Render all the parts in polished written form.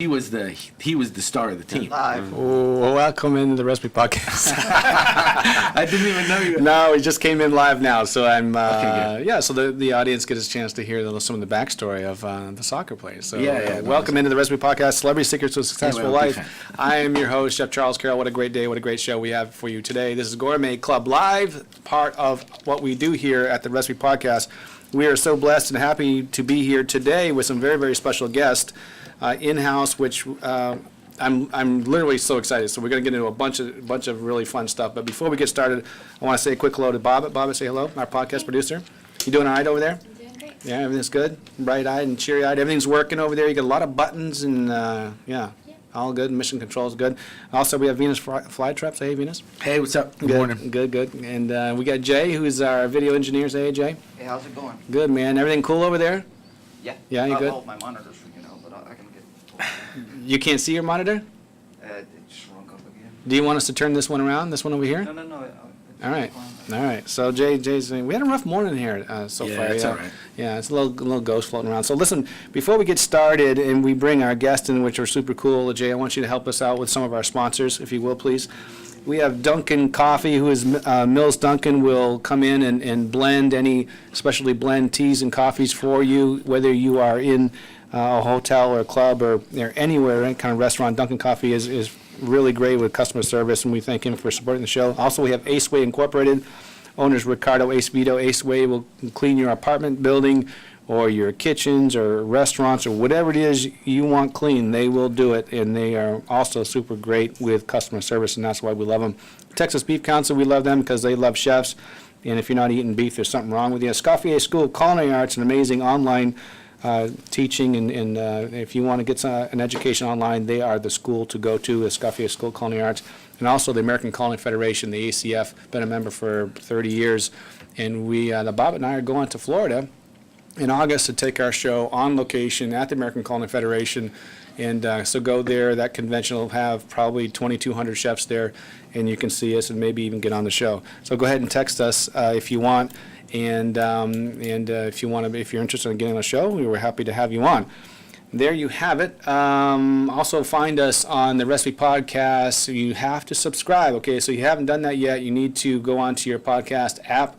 He was the star of the team. Live. Oh, welcome into the Recipe Podcast. I didn't even know you. No, he just came in live now, so I'm Okay, yeah. So the audience gets a chance to hear some of the backstory of the soccer players. So Yeah, welcome into the Recipe Podcast, Celebrity Secrets to a Successful Anyway, Life. I am your host, Chef Charles Carroll. What a great day! What a great show we have for you today. This is Gourmet Club Live, part of what we do here at the Recipe Podcast. We are so blessed and happy to be here today with some very, very special guests in-house, which I'm literally so excited. So we're going to get into a bunch of really fun stuff. But before we get started, I want to say a quick hello to Bob. Bob, say hello, our podcast producer. You doing all right over there? I'm doing great. Yeah, everything's good? Bright-eyed and cheery-eyed. Everything's working over there. You got a lot of buttons and, yeah, all good. Mission control is good. Also, we have Venus Flytrap. Say hey, Venus. Hey, what's up? Good morning. Good. And we got Jay, who's our video engineer. Say hey, Jay. Hey, how's it going? Good, man. Everything cool over there? Yeah. Yeah, you good? Well, my monitor's freaking out, but I can get. You can't see your monitor? It shrunk up again. Do you want us to turn this one around, this one over here? No. All right. So Jay's we had a rough morning here so Yeah, far. it's all right. Yeah, it's a little ghost floating around. So listen, before we get started and we bring our guests in, which are super cool, Jay, I want you to help us out with some of our sponsors, if you will, please. We have Dunkin' Coffee, who is Mills Dunkin' will come in and blend any specialty blend teas and coffees for you, whether you are in a hotel or a club or anywhere, any kind of restaurant. Dunkin' Coffee is really great with customer service, and we thank him for supporting the show. Also, we have Aceway Incorporated. Owners Ricardo Acevedo. Aceway will clean your apartment building or your kitchens or restaurants or whatever it is you want clean. They will do it, and they are also super great with customer service, and that's why we love them. Texas Beef Council, we love them because they love chefs, and if you're not eating beef, there's something wrong with you. Escoffier School of Culinary Arts, an amazing online teaching, and if you want to get an education online, they are the school to go to, Escoffier School of Culinary Arts. And also the American Culinary Federation, the ACF, been a member for 30 years. And Bob and I are going to Florida in August to take our show on location at the American Culinary Federation. And so go there. That convention will have probably 2,200 chefs there, and you can see us and maybe even get on the show. So go ahead and text us if you want. And if you're interested in getting on the show, we were happy to have you on. There you have it. Also find us on the Recipe Podcast. You have to subscribe. Okay, so you haven't done that yet. You need to go onto your podcast app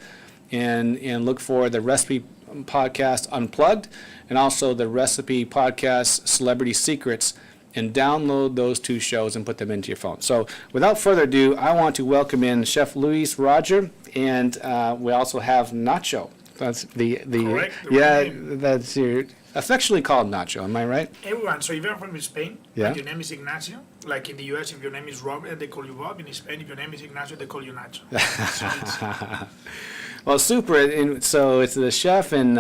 and look for the Recipe Podcast Unplugged and also the Recipe Podcast Celebrity Secrets, and download those two shows and put them into your phone. So without further ado, I want to welcome in Chef Luis Roger, and we also have Nacho. That's the Correct, the yeah, right name. that's your affectionately called Nacho. Am I right? Everyone, so if you're from Spain, Yeah. and your name is Ignacio, like in the US, if your name is Robert, they call you Bob. In Spain, if your name is Ignacio, they call you Nacho. So it's- Well, super. And so it's the chef and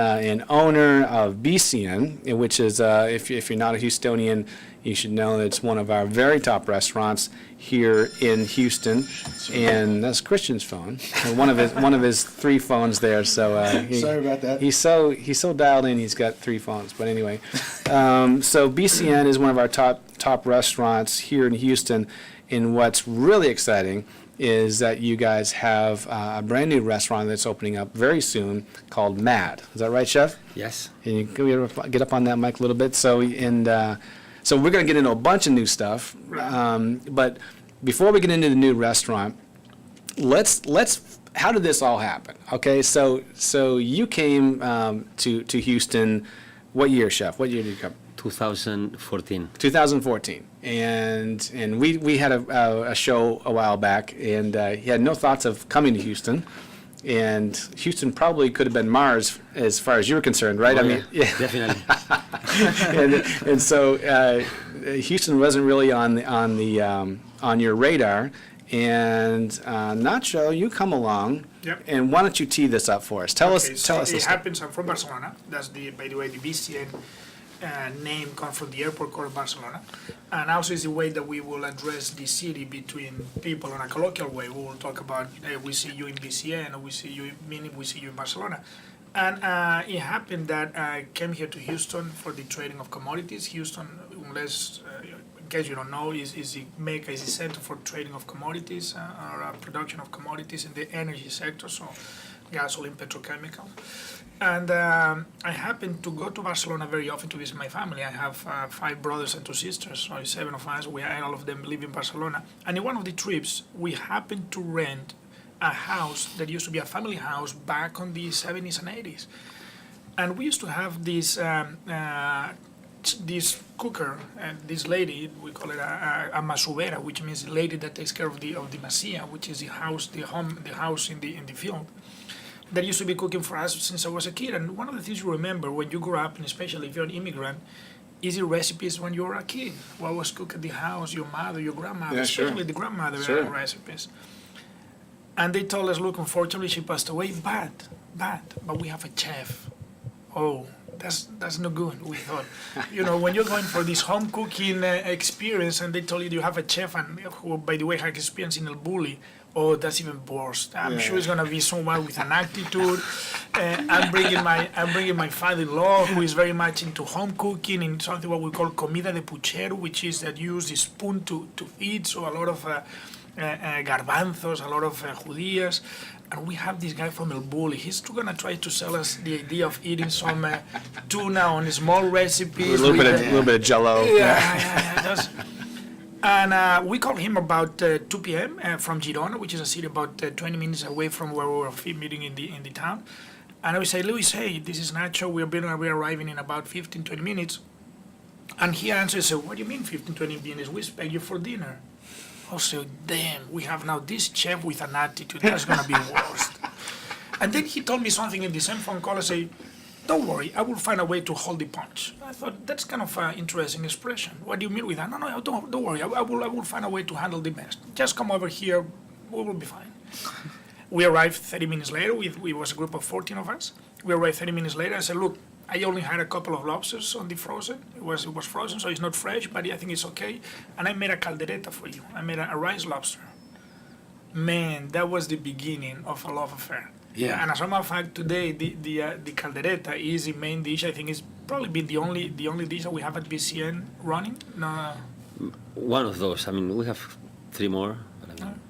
owner of BCN, which is, if you're not a Houstonian, you should know that it's one of our very top restaurants here in Houston. And that's Christian's phone, one of his three phones there. So Sorry about that. He's so dialed in. He's got three phones. But anyway, so BCN is one of our top restaurants here in Houston. And what's really exciting is that you guys have a brand new restaurant that's opening up very soon called Mad. Is that right, Chef? Yes. Can you get up on that mic a little bit? So we're going to get into a bunch of new stuff. But before we get into the new restaurant, let's how did this all happen? Okay, so you came to Houston. What year, Chef? What year did you come? 2014. 2014, and we had a show a while back, and he had no thoughts of coming to Houston, and Houston probably could have been Mars as far as you were concerned, right? Oh, I mean, yeah, definitely. and so Houston wasn't really on your radar, and Nacho, you come along. Yep. And why don't you tee this up for us? Tell us. It This happens. I'm from Barcelona. That's by the way, the BCN name comes from the airport called Barcelona, and also is the way that we will address the city between people in a colloquial way. We will talk about we see you in BCN, or we see you in Barcelona, and it happened that I came here to Houston for the trading of commodities. Houston, unless in case you don't know, is the Mecca, is the center for trading of commodities or production of commodities in the energy sector. So gasoline, petrochemical. And I happen to go to Barcelona very often to visit my family. I have 5 brothers and 2 sisters, so 7 of us. All of them live in Barcelona. And in one of the trips, we happened to rent a house that used to be a family house back on the 70s and 80s. And we used to have this cooker, and this lady, we call it a masovera, which means the lady that takes care of the masía, which is the house in the field, that used to be cooking for us since I was a kid. And one of the things you remember when you grow up, and especially if you're an immigrant, is the recipes when you were a kid. What was cooked at the house, your mother, your grandmother, especially the grandmother recipes. And they told us, look, unfortunately she passed away, but we have a chef. Oh, that's no good, we thought. When you're going for this home cooking experience and they told you have a chef and who, by the way, had experience in El Bulli, oh, that's even worse. I'm sure it's gonna be someone with an attitude. I'm bringing my father-in-law who is very much into home cooking in something what we call comida de puchero, which is that you use the spoon to eat. So a lot of garbanzos, a lot of judías. And we have this guy from El Bulli. He's gonna try to sell us the idea of eating some tuna on small recipes. A little bit of Jell-O. Yeah. And we called him about 2 p.m. From Girona, which is a city about 20 minutes away from where we were meeting in the town. And I say, Luis, hey, this is Nacho. We're arriving in about 15, 20 minutes. And he answers, so what do you mean 15, 20 minutes? We expect you for dinner. I said, damn, we have now this chef with an attitude. That's going to be worst. And then he told me something in the same phone call. I say, don't worry, I will find a way to hold the punch. I thought, that's kind of an interesting expression. What do you mean with that? No, don't worry. I will find a way to handle the mess. Just come over here. We will be fine. We arrived 30 minutes later. We was a group of 14 of us. We arrived 30 minutes later. I said, look, I only had a couple of lobsters on the frozen. It was frozen, so it's not fresh, but I think it's okay. And I made a caldereta for you. I made a rice lobster. Man, that was the beginning of a love affair. Yeah. And as a matter of fact, today the caldereta is the main dish. I think it's probably been the only dish that we have at BCN running. No. One of those. I mean, we have 3 more. But I mean,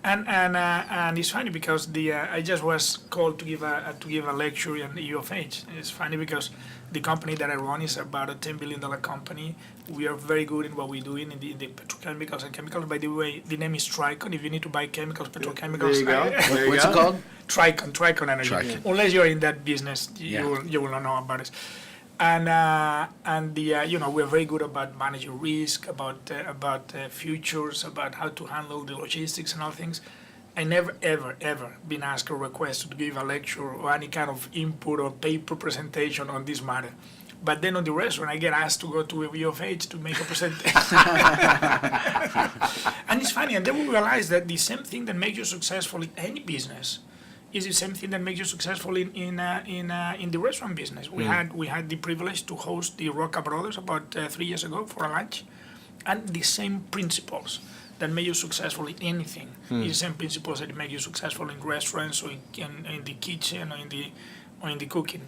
And it's funny because I just was called to give a lecture in the U of H. It's funny because the company that I run is about a $10 billion company. We are very good in what we're doing in the petrochemicals and chemicals. By the way, the name is Tricon. If you need to buy chemicals, petrochemicals, There you go. What's it called? Tricon Energy. Tricon. Unless you're in that business, Yeah. you will not know about it. And we're very good about managing risk, about futures, about how to handle the logistics and all things. I never, ever been asked or requested to give a lecture or any kind of input or paper presentation on this matter. But then on the restaurant, I get asked to go to a U of H to make a presentation. And it's funny, and then we realize that the same thing that makes you successful in any business is the same thing that makes you successful in the restaurant business. We had the privilege to host the Roca Brothers about 3 years ago for a lunch, and the same principles that make you successful in anything is the same principles that make you successful in restaurants or in the kitchen or in the cooking.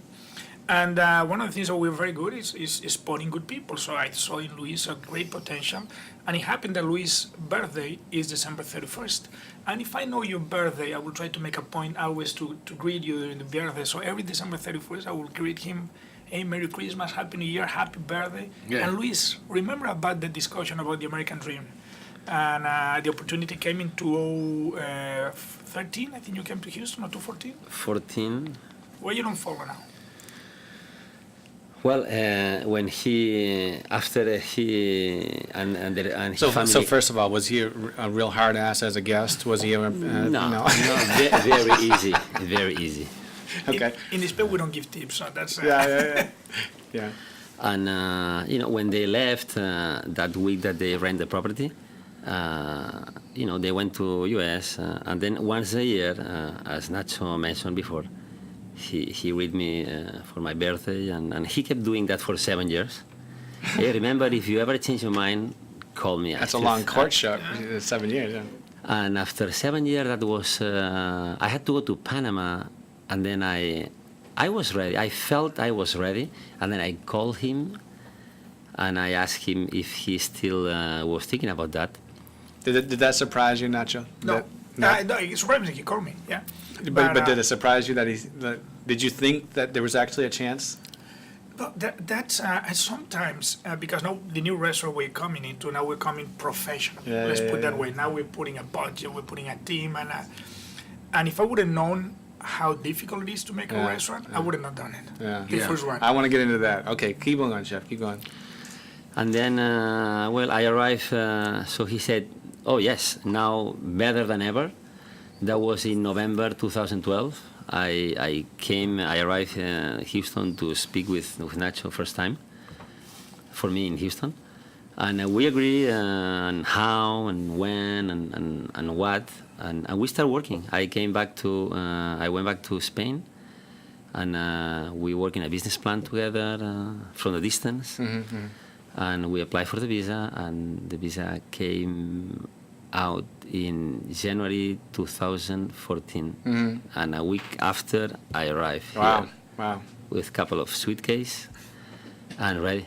And one of the things that we're very good is spotting good people. So I saw in Luis a great potential, and it happened that Luis' birthday is December 31st. And if I know your birthday, I will try to make a point always to greet you during the birthday. So every December 31st, I will greet him, hey, Merry Christmas, Happy New Year, Happy Birthday. Yeah. And Luis, remember about the discussion about the American Dream. And the opportunity came in 2013, I think you came to Houston, or 2014? 14. Where you don't follow now? Well, when he, after he, and his family. So first of all, was he a real hard ass as a guest? Was he a No, very easy, very easy. Okay. In Spain, we don't give tips, so that's... Yeah. And, when they left that week that they rent the property, they went to US, and then once a year, as Nacho mentioned before, he read me for my birthday, and he kept doing that for 7 years. Hey, remember, if you ever change your mind, call me. That's a long courtship, 7 years, yeah. And after 7 years, that was, I had to go to Panama, and then I was ready. I felt I was ready, and then I called him, and I asked him if he still was thinking about that. Did that surprise you, Nacho? No. No, it surprised me. He called me. Yeah. But did it surprise you that did you think that there was actually a chance? But that's sometimes because now the new restaurant we're coming into, now we're coming professional. Yeah, Let's yeah, put that yeah. way. Now we're putting a budget, we're putting a team, and if I would have known how difficult it is to make Yeah, a restaurant, I would have not done it. Yeah. The first one. I want to get into that. Okay, keep going, Chef. Keep going. And then, I arrived, so he said, oh yes, now better than ever. That was in November 2012. I arrived in Houston to speak with Nacho first time, for me in Houston. And we agree on how and when and what, and we start working. I went back to Spain, and we work in a business plan together from a distance. Mm-hmm. And we applied for the visa, and the visa came out in January 2014. Mm-hmm. And a week after, I arrived Wow. here Wow. with a couple of suitcases and ready.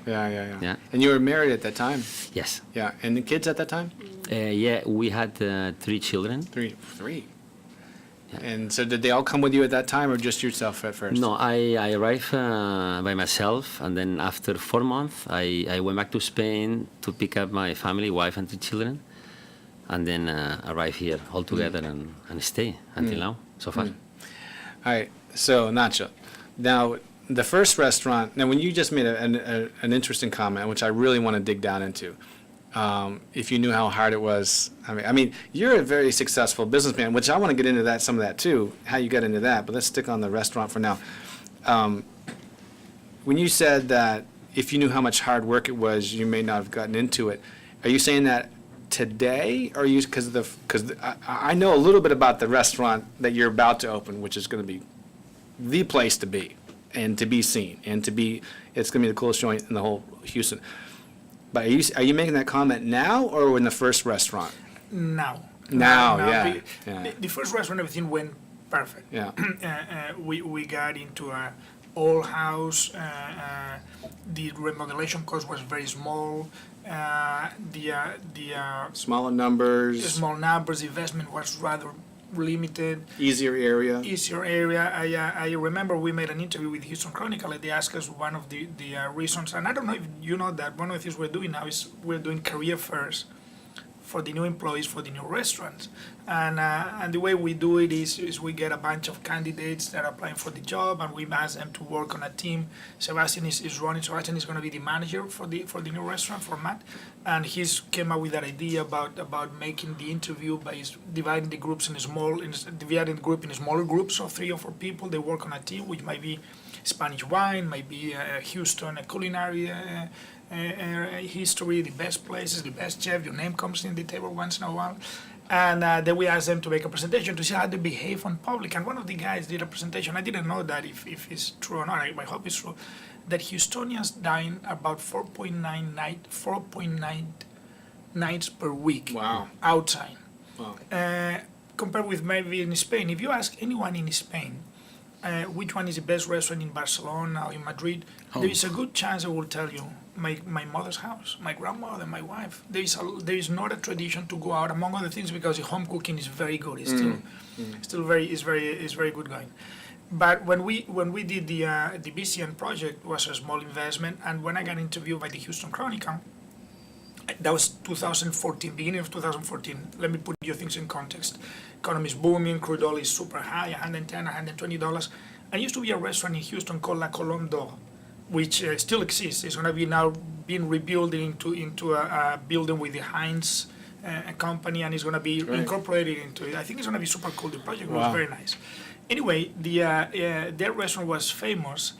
Yeah. Yeah. And you were married at that time? Yes. Yeah. And the kids at that time? Yeah, we had 3 children. Three. Yeah. And so did they all come with you at that time, or just yourself at first? No, I arrived by myself, and then after 4 months, I went back to Spain to pick up my family, wife and 2 children, and then arrived here all together and stay until now, so far. All right. So, Nacho, now the first restaurant, now when you just made an interesting comment, which I really want to dig down into, if you knew how hard it was. I mean, you're a very successful businessman, which I want to get into some of that too, how you got into that, but let's stick on the restaurant for now. When you said that if you knew how much hard work it was, you may not have gotten into it, are you saying that today, or you, because I know a little bit about the restaurant that you're about to open, which is going to be the place to be, and to be seen, and it's going to be the coolest joint in the whole Houston. But are you making that comment now, or in the first restaurant? Now, yeah. The first restaurant, everything went perfect. Yeah. We got into a old house. The remodelation cost was very small. The Smaller numbers, small numbers, investment was rather limited. easier area. I remember we made an interview with Houston Chronicle, and they asked us one of the reasons, and I don't know if you know that one of the things we're doing now is we're doing career fairs for the new employees for the new restaurants, and the way we do it is we get a bunch of candidates that are applying for the job, and we ask them to work on a team. Sebastian is running. Sebastian is going to be the manager for the new restaurant for Matt, and he's came up with that idea about making the interview by dividing the groups dividing the group in smaller groups of 3 or 4 people. They work on a team, which might be Spanish wine, might be Houston, a culinary history, the best places, the best chef. Your name comes in the table once in a while. And then we asked them to make a presentation to see how they behave on public. And one of the guys did a presentation. I didn't know that if it's true or not. I hope it's true. That Houstonians dine about 4.9 nights per week. Wow. Outside. Wow. Compared with maybe in Spain. If you ask anyone in Spain, which one is the best restaurant in Barcelona or in Madrid, there is a good chance I will tell you my mother's house, my grandmother, my wife. There is not a tradition to go out, among other things, because the home cooking is very good. It's still very good going. But when we did the BCN project, it was a small investment, and when I got interviewed by the Houston Chronicle, that was 2014, beginning of 2014. Let me put your things in context. Economy is booming, crude oil is super high, $110, $120. And used to be a restaurant in Houston called La Colombe d'Or, which still exists. It's going to be now being rebuilt into a building with the Heinz company, and it's going to be incorporated into it. I think it's going to be super cool. The project was very nice. Anyway, their restaurant was famous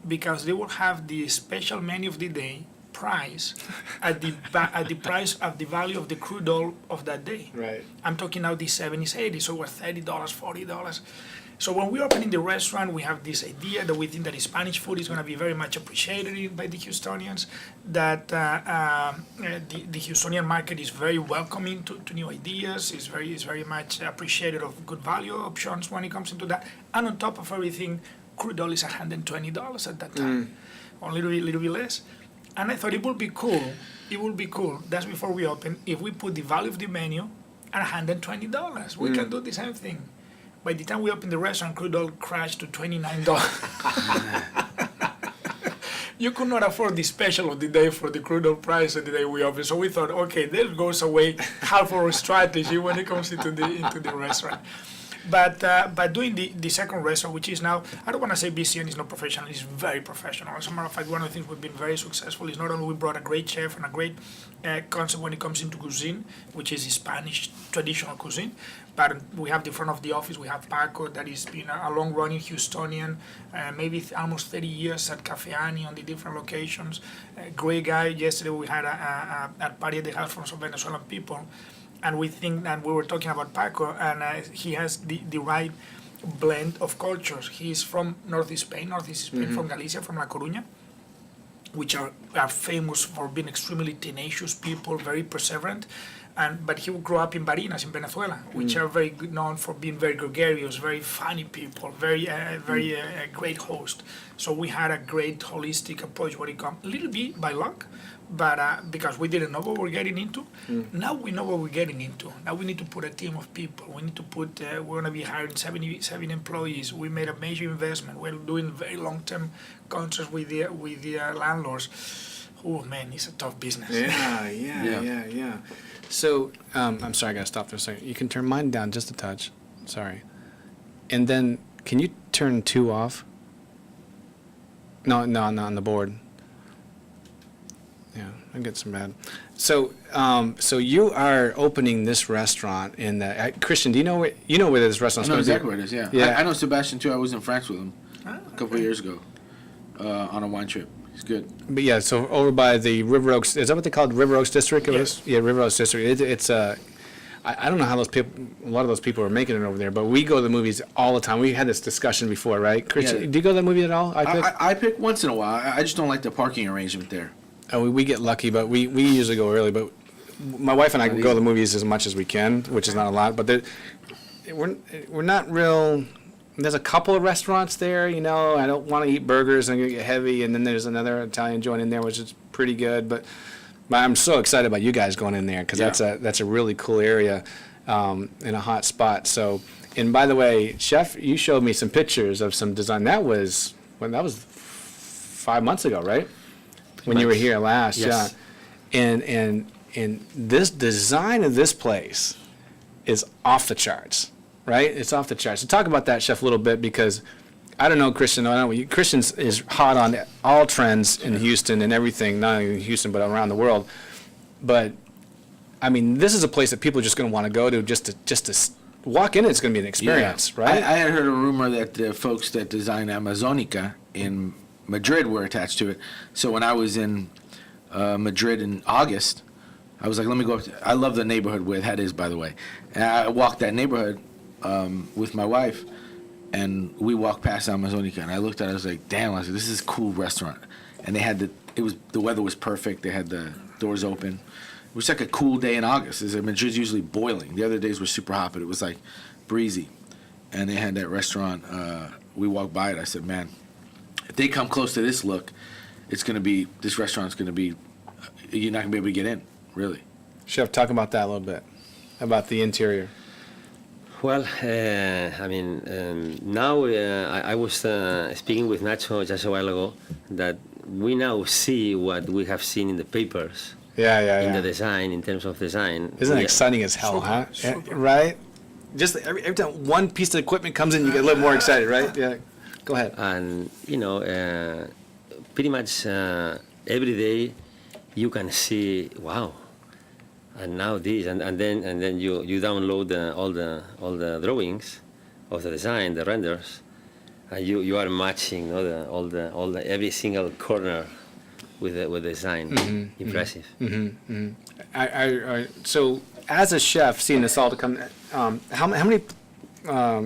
because they would have the special menu of the day price at the price of the value of the crude oil of that day. Right. I'm talking now the 70s, 80s, so it was $30, $40. So when we open in the restaurant, we have this idea that we think that Spanish food is going to be very much appreciated by the Houstonians, that the Houstonian market is very welcoming to new ideas, is very much appreciated of good value options when it comes into that. And on top of everything, crude oil is $120 at that time, or a little bit less. And I thought it would be cool, that's before we open, if we put the value of the menu and $120. We can do the same thing. By the time we opened the restaurant, crude oil crashed to $29. You could not afford the special of the day for the crude oil price of the day we opened. So we thought, okay, there goes away half our strategy when it comes into the restaurant. But doing the second restaurant, which is now, I don't want to say BCN is not professional, it's very professional. As a matter of fact, one of the things we've been very successful is not only we brought a great chef and a great concept when it comes into cuisine, which is Spanish traditional cuisine, but we have the front of the office, we have Paco, that has been a long-running Houstonian, maybe almost 30 years at Cafe Annie on the different locations. Great guy. Yesterday we had a party at the house from some Venezuelan people. And we think, and we were talking about Paco, and he has the right blend of cultures. He's from Northeast Spain, from Galicia, from La Coruña, which are famous for being extremely tenacious people, very perseverant. But he grew up in Barinas, in Venezuela, which are very good, known for being very gregarious, very funny people, very great host. So we had a great holistic approach when it comes, a little bit by luck, but because we didn't know what we're getting into. Now we know what we're getting into. Now we need to put a team of people. We need to put, we're going to be hiring 77 employees. We made a major investment. We're doing very long-term contracts with the landlords. Oh man, it's a tough business. Yeah. So, I'm sorry, I gotta stop for a second. You can turn mine down just a touch. Sorry. And then, can you turn 2 off? No, not on the board. Yeah, I get some bad. So, so you are opening this restaurant in the, Christian, do you know where this restaurant's I know going to be? exactly where it is, yeah. Yeah. I know Sebastian too. I was in France with him a couple of years ago on a wine trip. He's good. But yeah, so over by the River Oaks, is that what they call it, River Oaks District? Yes. Yeah, River Oaks District. It's I don't know how those people, a lot of those people are making it over there, but we go to the movies all the time. We had this discussion before, right? Christian, Yeah. do you go to the movie at all? I pick once in a while. I just don't like the parking arrangement there. Oh, we get lucky, but we usually go early. But my wife and I go to the movies as much as we can, which is not a lot. But we're not real. There's a couple of restaurants there, you know. I don't want to eat burgers. I'm gonna get heavy, and then there's another Italian joint in there, which is pretty good. But I'm so excited about you guys going in there because that's a really cool area in a hot spot. So, and by the way, Chef, you showed me some pictures of some design. That was 5 months ago, right? When you were here last, Yes. yeah. And this design of this place is off the charts, right? It's off the charts. So talk about that, Chef, a little bit, because I don't know, Christian. I don't know. Christian is hot on all trends in Houston and everything, not only in Houston but around the world. But I mean, this is a place that people are just going to want to go to just to walk in. It's going to be an experience, right? I had heard a rumor that the folks that designed Amazonica in Madrid were attached to it. So when I was in Madrid in August, I was like, let me go up I love the neighborhood where that is, by the way. And I walked that neighborhood with my wife, and we walked past Amazonica, and I looked at it, I was like, damn, I was like, this is a cool restaurant. And they had the weather was perfect. They had the doors open. It was like a cool day in August. Madrid's usually boiling. The other days were super hot, but it was like breezy. And they had that restaurant. We walked by it. I said, man, if they come close to this look, this restaurant's going to be, you're not going to be able to get in, really. Chef, talk about that a little bit, about the interior. Well, I mean, now I was speaking with Nacho just a while ago that we now see what we have seen in the papers. In the design, in terms of design. Isn't it exciting as hell, huh? Super. Right? Just every time one piece of equipment comes in, you get a little more excited, right? Yeah. Go ahead. And, you know, pretty much every day you can see, wow, and now this, and then you download all the drawings of the design, the renders, and you are matching all the every single corner with the design. Impressive. So, as a chef, seeing this all to come, how many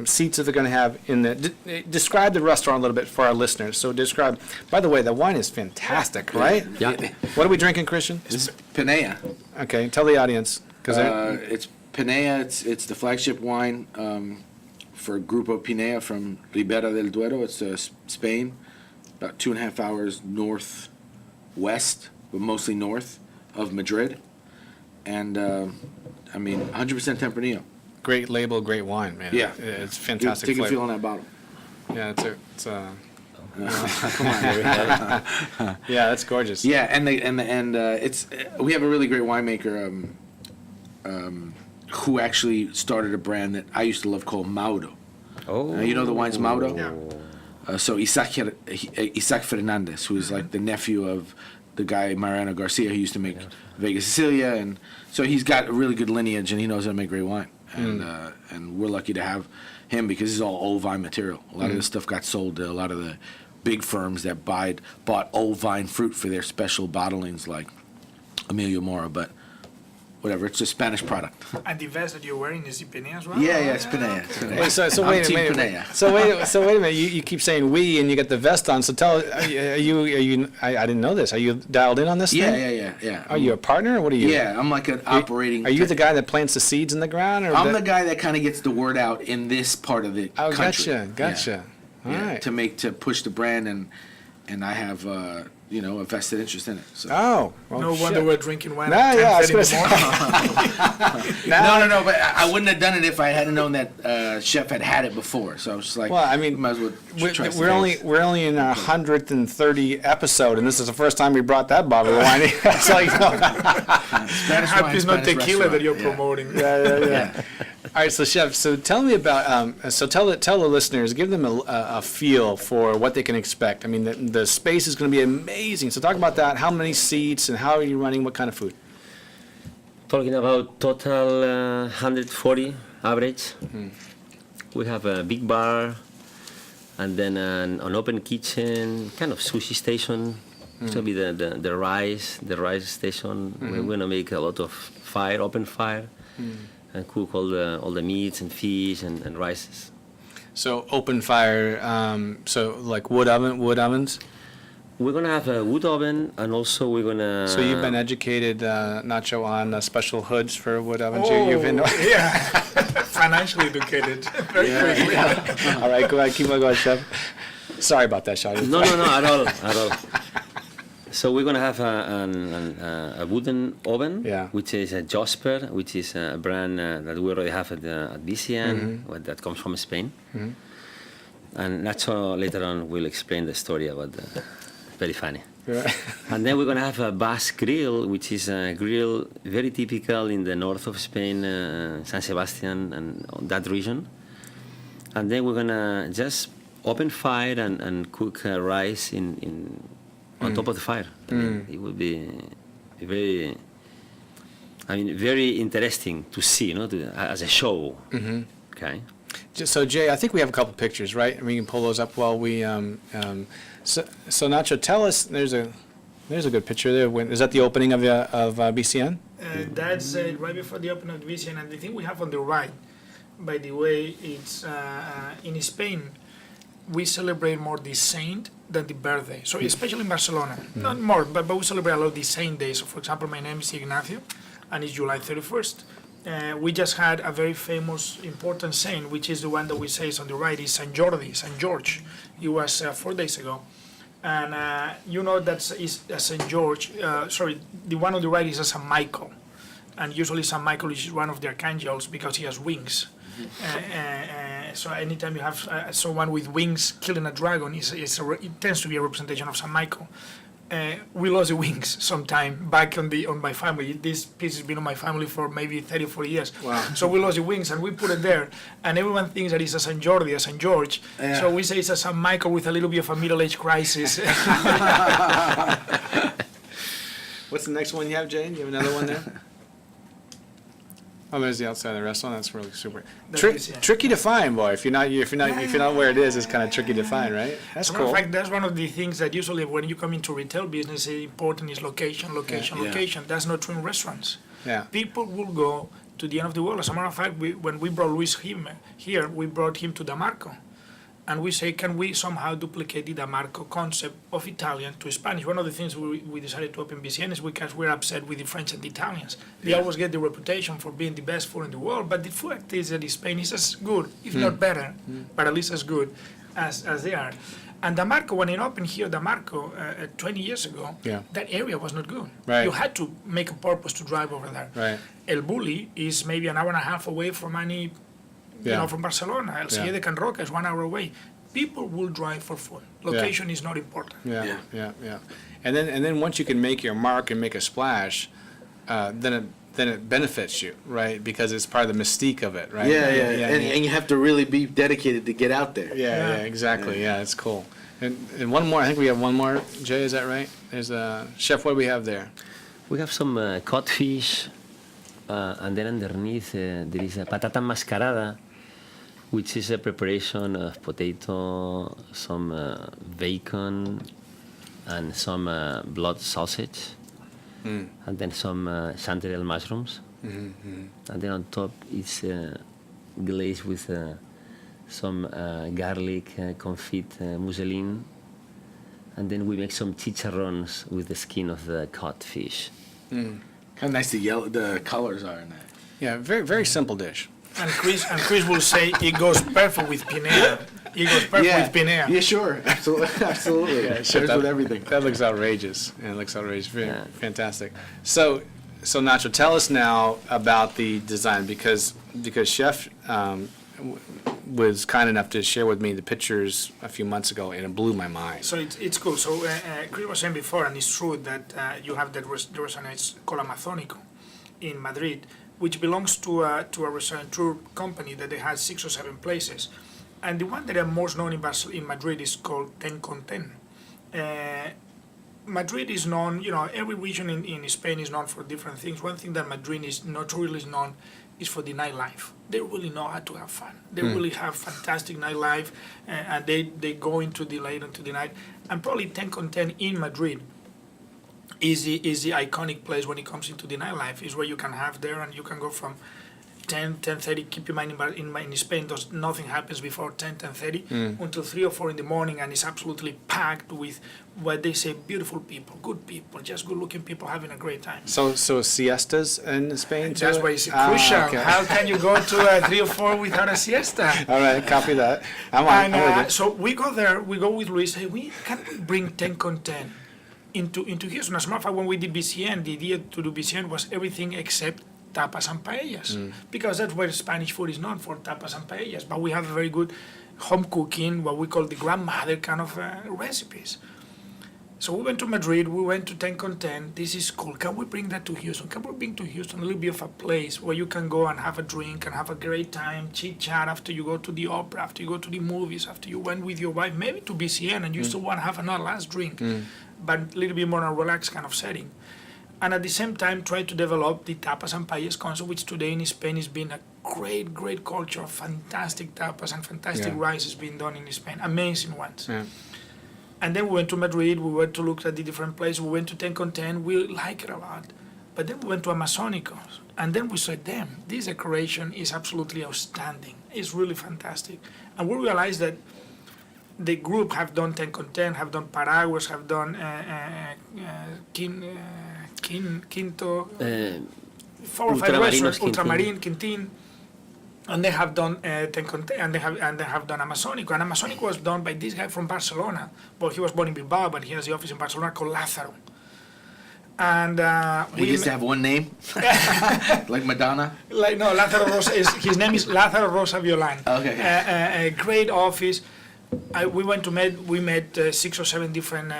seats are they going to have in the? Describe the restaurant a little bit for our listeners. So, describe. By the way, the wine is fantastic, right? Yeah. What are we drinking, Christian? This is Pinea. Okay, tell the audience It's Pinea. It's the flagship wine for Grupo Pinea from Ribera del Duero. It's Spain, about 2.5 hours northwest, but mostly north of Madrid. And I mean, 100% Tempranillo. Great label, great wine, man. Yeah. It's fantastic Take a flavor. feel on that bottle. Yeah, it's Come on, baby. yeah, that's gorgeous. Yeah, and it's we have a really great winemaker who actually started a brand that I used to love called Mauro. Oh. You know the wine's Mauro? Yeah. So Isaac Fernandez, who is like the nephew of the guy Mariano Garcia who used to make Vega Sicilia, and so he's got a really good lineage and he knows how to make great wine. And we're lucky to have him because this is all old vine material. A lot of this stuff got sold to a lot of the big firms that bought old vine fruit for their special bottlings like Emilio Mora, but whatever, it's a Spanish product. And the vest that you're wearing is Ipinea as well? Yeah, it's Pinea. Wait, so I'm wait a Team minute. Pinea. So wait a minute. You keep saying we, and you got the vest on. So tell, are you? I didn't know this. Are you dialed in on this thing? Yeah. Are you a partner, or what are you? Yeah, I'm like an operating. Are you the guy that plants the seeds in the ground, or I'm the guy that kind of gets the word out in this part of the Oh, country. gotcha. All Yeah, right. to push the brand and I have a vested interest in it. So. Oh, well, No shit. wonder we're drinking wine Nah, at yeah, I was 10:30 in gonna the say. morning. No, but I wouldn't have done it if I hadn't known that Chef had it before. So I was just like, Well, I mean, might as well try some we're only in our 130 episode, and this is the first time we brought that bottle of wine. It's like, Spanish Happy wine, it's not Spanish tequila that restaurant. you're Yeah. promoting. yeah. All right, so Chef, so tell me about, tell the listeners, give them a feel for what they can expect. I mean, the space is going to be amazing. So talk about that. How many seats and how are you running? What kind of food? Talking about total 140 average. We have a big bar, and then an open kitchen, kind of sushi station. It's gonna be the rice station. We're gonna make a lot of open fire, and cook all the meats and fish and rices. So open fire, so like wood ovens. We're gonna have a wood oven, and also we're gonna. So you've been educated, Nacho, on special hoods for wood ovens. Oh, You've been. yeah. Financially educated. Very quickly. All right, go ahead, keep on going, Chef. Sorry about that, Shadi. No, at all. So we're gonna have a wooden oven, Yeah. which is a Josper, which is a brand that we already have at BCN, that comes from Spain. And Nacho later on will explain the story about the. Very funny. Right. And then we're gonna have a Basque grill, which is a grill very typical in the north of Spain, San Sebastian and that region. And then we're gonna just open fire and cook rice on top of the fire. I mean, it will be very interesting to see, as a show. Okay. So Jay, I think we have a couple pictures, right? And we can pull those up while we. So Nacho, tell us. There's a good picture there. Is that the opening of BCN? That's right before the opening of the vision, and the thing we have on the right, by the way, it's in Spain, we celebrate more the saint than the birthday. So especially in Barcelona, not more, but we celebrate a lot the saint days. So for example, my name is Ignacio, and it's July 31st. We just had a very famous, important saint, which is the one that we say is on the right, is Saint Jordi, Saint George. It was 4 days ago. And that is Saint George, the one on the right is a Saint Michael. And usually Saint Michael is one of the archangels because he has wings. So anytime you have someone with wings killing a dragon, it tends to be a representation of Saint Michael. We lost the wings sometime back on my family. This piece has been on my family for maybe 30 or 40 years. Wow. So we lost the wings and we put it there. And everyone thinks that it's a St. Jordi, a St. George. Yeah. So we say it's a St. Michael with a little bit of a middle-age crisis. What's the next one you have, Jay? Do you have another one there? Oh, there's the outside of the restaurant. That's really super. Tricky to find, boy. If you're not where it is, it's kind of tricky to find, right? That's As a matter cool. of fact, that's one of the things that usually when you come into retail business, important is location. Yeah. That's not true in restaurants. Yeah. People will go to the end of the world. As a matter of fact, when we brought Luis here, we brought him to Damarco. And we say, can we somehow duplicate the Damarco concept of Italian to Spanish? One of the things we decided to open BCN is because we're upset with the French and the Italians. They always get the reputation for being the best food in the world, but the fact is that Spain is as good, if not better, but at least as good as they are. And Damarco, when it opened here, Damarco, 20 years ago, Yeah. that area was not good. Right. You had to make a purpose to drive over there. Right. El Bulli is maybe an hour and a half away from any, Yeah. from Barcelona. El Siller de Can Roca is 1 hour away. People will drive for fun. Location is not important. Yeah, yeah. And then once you can make your mark and make a splash, then it benefits you, right? Because it's part of the mystique of it, right? Yeah. And you have to really be dedicated to get out there. Yeah, exactly. Yeah, it's cool. And one more, I think we have one more, Jay, is that right? There's a, Chef, what do we have there? We have some codfish, and then underneath there is a patata mascarada, which is a preparation of potato, some bacon, and some blood sausage, and then some chanterelle mushrooms. And then on top it's glazed with some garlic confit mousseline, and then we make some chicharrones with the skin of the codfish. How nice the colors are in that. Yeah, very, very simple dish. And Chris will say it goes perfect with pinea. It goes perfect with pinea. Yeah, sure. Absolutely. Yeah, Shares with everything. That looks outrageous. Yeah, it looks outrageous. Yeah. Fantastic. So Nacho, tell us now about the design because Chef was kind enough to share with me the pictures a few months ago, and it blew my mind. So it's cool. So Chris was saying before, and it's true that you have that restaurant called Amazónico in Madrid, which belongs to a restaurateur company that they has 6 or 7 places. And the one that are most known in Madrid is called Ten con Ten. Madrid is known, every region in Spain is known for different things. One thing that Madrid is notoriously known is for the nightlife. They really know how to have fun. They really have fantastic nightlife, and they go into the late into the night. And probably Ten con Ten in Madrid is the iconic place when it comes into the nightlife. Is where you can have there, and you can go from 10:30. Keep in mind, in Spain, nothing happens before 10:30 until 3 or 4 in the morning, and it's absolutely packed with what they say beautiful people, good people, just good-looking people having a great time. So siestas in Spain too? That's why it's crucial. Okay. How can you go to 3 or 4 without a siesta? All right, copy that. I'm with it. So we go there. We go with Luis. Hey, we can bring Ten con Ten into Houston. As a matter of fact, when we did BCN, the idea to do BCN was everything except tapas and paellas, because that's where Spanish food is known for, tapas and paellas. But we have a very good home cooking, what we call the grandmother kind of recipes. So we went to Madrid, we went to Ten con Ten. This is cool. Can we bring that to Houston? Can we bring to Houston a little bit of a place where you can go and have a drink and have a great time, chit chat after you go to the opera, after you go to the movies, after you went with your wife, maybe to BCN, and you still want to have another last drink, but a little bit more a relaxed kind of setting. And at the same time, try to develop the tapas and paellas concept, which today in Spain has been a great, great culture of fantastic tapas and fantastic rices being done in Spain, amazing ones. Yeah. And then we went to Madrid, we went to look at the different places, we went to Ten con Ten, we like it a lot. But then we went to Amazónico, and then we said, damn, this decoration is absolutely outstanding. It's really fantastic. And we realized that the group have done Ten con Ten, have done Paraguas, have done Quinto, 4 or 5 restaurants, Ultramarin, Quintín, and they have done Ten con Ten, and they have done Amazónico. And Amazónico was done by this guy from Barcelona. Well, he was born in Bilbao, but he has the office in Barcelona called Lázaro. And He used to have one name, like Madonna. Lázaro Rosa his name is Lázaro Rosa Violan. Okay. A great office. We met 6 or 7 different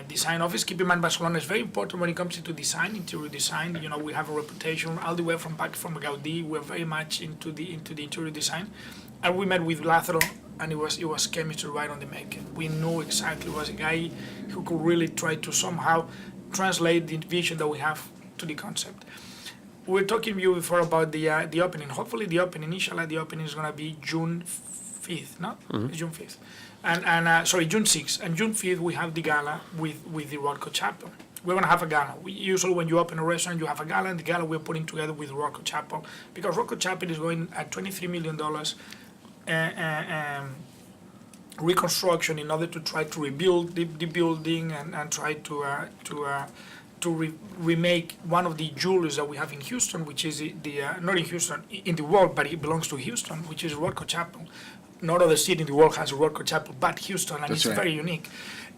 design offices. Keep in mind, Barcelona is very important when it comes to design, interior design. We have a reputation all the way from Gaudí. We're very much into the interior design. And we met with Lázaro, and it was chemistry right on the making. We knew exactly it was a guy who could really try to somehow translate the vision that we have to the concept. We were talking to you before about the opening. Hopefully the opening is going to be June 5th, no? It's June 5th. And June 6th. And June 5th, we have the gala with the Rocco Chapel. We're going to have a gala. Usually when you open a restaurant, you have a gala, and the gala we're putting together with Rocco Chapel, because Rocco Chapel is going at $23 million reconstruction in order to try to rebuild the building and try to remake one of the jewelers that we have in Houston, which is not in Houston, in the world, but it belongs to Houston, which is Rocco Chapel. not other city in the world has a Rocker Chapel but Houston, and That's it's right. very unique.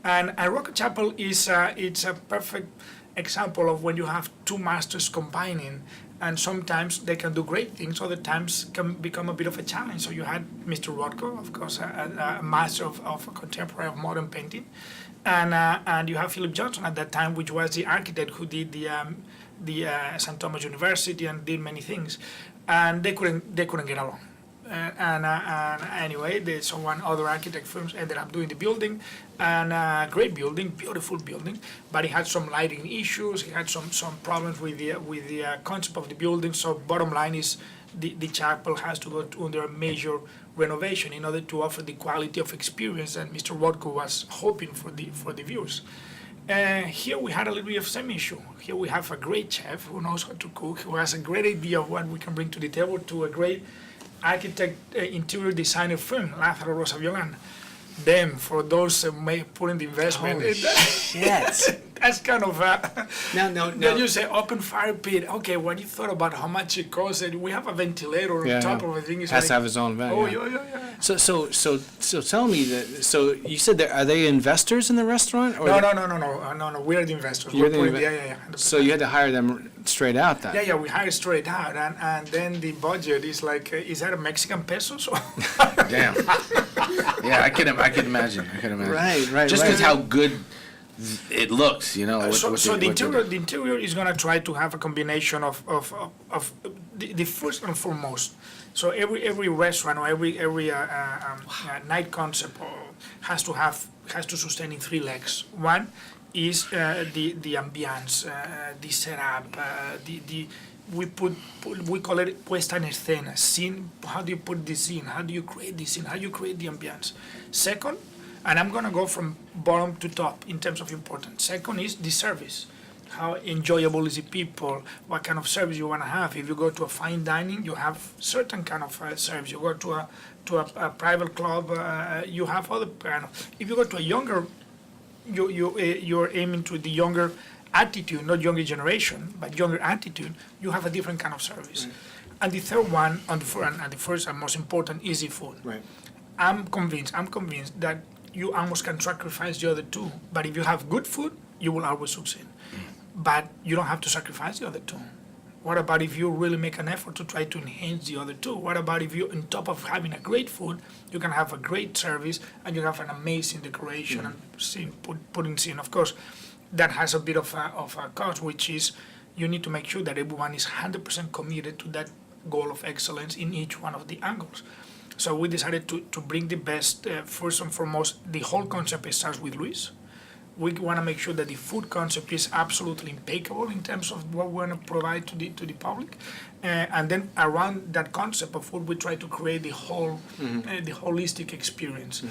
And Rocker Chapel is it's a perfect example of when you have two masters combining, and sometimes they can do great things, other times can become a bit of a challenge. So you had Mr. Rothko, of course, a master of contemporary of modern painting, and you have Philip Johnson at that time, which was the architect who did the St. Thomas University and did many things, and they couldn't get along. And anyway, there's one other architect firms ended up doing the building, and great building, beautiful building, but it had some lighting issues. It had some problems with the concept of the building. So bottom line is the chapel has to go under a major renovation in order to offer the quality of experience that Mr. Rothko was hoping for the viewers. Here we had a little bit of same issue. Here we have a great chef who knows how to cook, who has a great idea of what we can bring to the table, to a great architect, interior designer firm, Lázaro Rosaviolan. Them, for those who may put in the investment, Holy shit. that's kind of No. then you say open fire pit. Okay, what you thought about how much it costs? And we have a ventilator on top of the thing. It's Has like, to have his own vent. oh yeah. yeah. So tell me that. So you said are they investors in the restaurant? Or No. We're the investors. You're We're the putting- inve- yeah. So you had to hire them straight out then. Yeah, we hire straight out, and then the budget is like, is that a Mexican pesos? Damn. Yeah, I can imagine. Right. Just because how good it looks, you know. The interior is gonna try to have a combination of the first and foremost. So every restaurant or every night concept has to sustain in three legs. One is the ambiance, the setup, we call it puesta en escena, scene. How do you put the scene? How do you create the scene? How do you create the ambiance? Second, and I'm gonna go from bottom to top in terms of importance. Second is the service. How enjoyable is the people? What kind of service you wanna have? If you go to a fine dining, you have certain kind of service. You go to a private club, you have other kind of. If you go to a younger, you're aiming to the younger attitude, not younger generation, but younger attitude, you have a different kind of service. And the third one, and the first and most important, is the food. Right. I'm convinced that you almost can sacrifice the other two, but if you have good food, you will always succeed. But you don't have to sacrifice the other two. What about if you really make an effort to try to enhance the other two? What about if you, on top of having a great food, you can have a great service and you have an amazing decoration and scene, putting scene, of course. That has a bit of a cost, which is you need to make sure that everyone is 100% committed to that goal of excellence in each one of the angles. So we decided to bring the best. First and foremost, the whole concept starts with Luis. We want to make sure that the food concept is absolutely impeccable in terms of what we want to provide to the public, and then around that concept of food, we try to create the whole the holistic experience,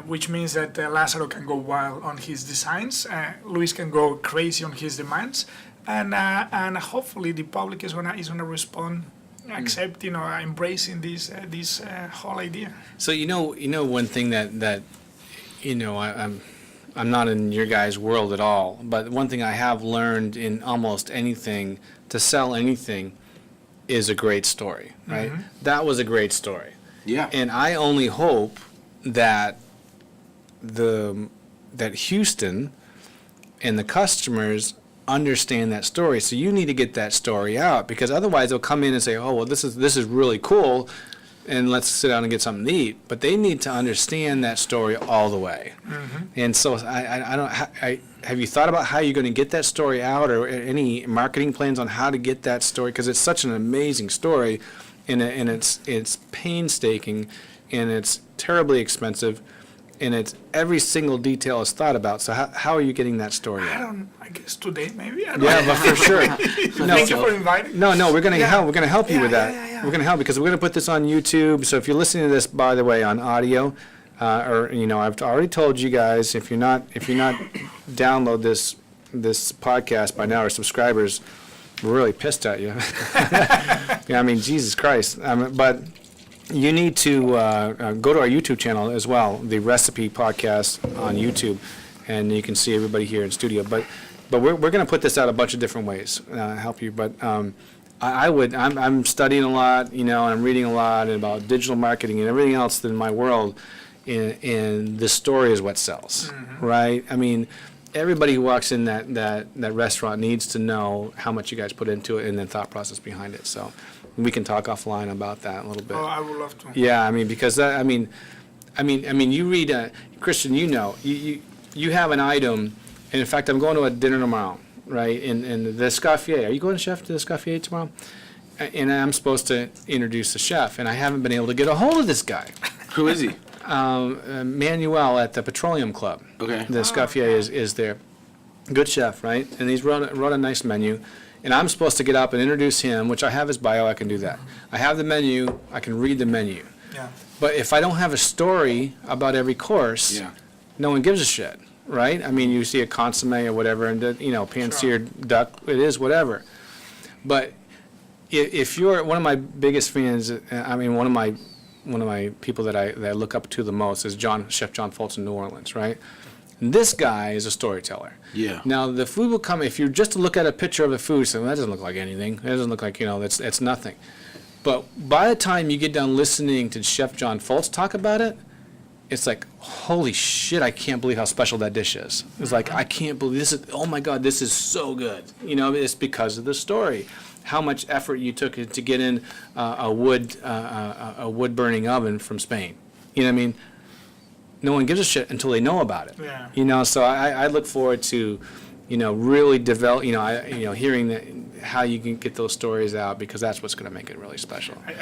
which means that Lázaro can go wild on his designs, Luis can go crazy on his demands, and hopefully the public is gonna respond, accepting or embracing this whole idea. So you know one thing that I'm not in your guys' world at all, but one thing I have learned in almost anything, to sell anything, is a great story, right? That was a great story. Yeah. And I only hope that that Houston and the customers understand that story. So you need to get that story out, because otherwise they'll come in and say, "Oh, well, this is really cool, and let's sit down and get something to eat." But they need to understand that story all the way. And so I don't. Have you thought about how you're going to get that story out, or any marketing plans on how to get that story? Because it's such an amazing story, and it's painstaking, and it's terribly expensive, and it's every single detail is thought about. So how are you getting that story out? I guess today maybe. I don't Yeah, know. but for sure. Thank you for inviting. No, we're gonna Yeah. help. We're gonna help you Yeah, with that. yeah. We're gonna help, because we're gonna put this on YouTube. So if you're listening to this, by the way, on audio, or I've already told you guys, if you're not download this podcast by now, or subscribers, we're really pissed at you. Yeah, I mean, Jesus Christ. But you need to go to our YouTube channel as well, the Recipe Podcast on YouTube, and you can see everybody here in studio. But we're going to put this out a bunch of different ways, help you. But I'm studying a lot, and I'm reading a lot about digital marketing and everything else in my world, and this story is what sells, right? I mean, everybody who walks in that restaurant needs to know how much you guys put into it and the thought process behind it. So we can talk offline about that a little bit. Oh, I would love to. Yeah, I mean, because that, I mean, you read, Christian, you have an item, and in fact, I'm going to a dinner tomorrow, right? In the Escoffier. Are you going, Chef, to the Escoffier tomorrow? And I'm supposed to introduce the chef, and I haven't been able to get a hold of this guy. Who is he? Manuel at the Petroleum Club. Okay. The Escoffier is there. Good chef, right? And he's wrote a nice menu. And I'm supposed to get up and introduce him, which I have his bio, I can do that. I have the menu, I can read the menu. Yeah. But if I don't have a story about every course, Yeah. no one gives a shit, right? I mean, you see a consomme or whatever, and pan-seared duck, it is whatever. But if you're one of my biggest fans, I mean, one of my people that I look up to the most is Chef John Foltz in New Orleans, right? And this guy is a storyteller. Yeah. Now the food will come if you just look at a picture of the food. So that doesn't look like anything. That doesn't look like that's nothing. But by the time you get done listening to Chef John Foltz talk about it, it's like, holy shit! I can't believe how special that dish is. It's like, I can't believe this is. Oh my God, this is so good. It's because of the story. How much effort you took to get in a wood burning oven from Spain. You know what I mean? No one gives a shit until they know about it. Yeah. So I look forward to, really develop, hearing how you can get those stories out, because that's what's going to make it really special. I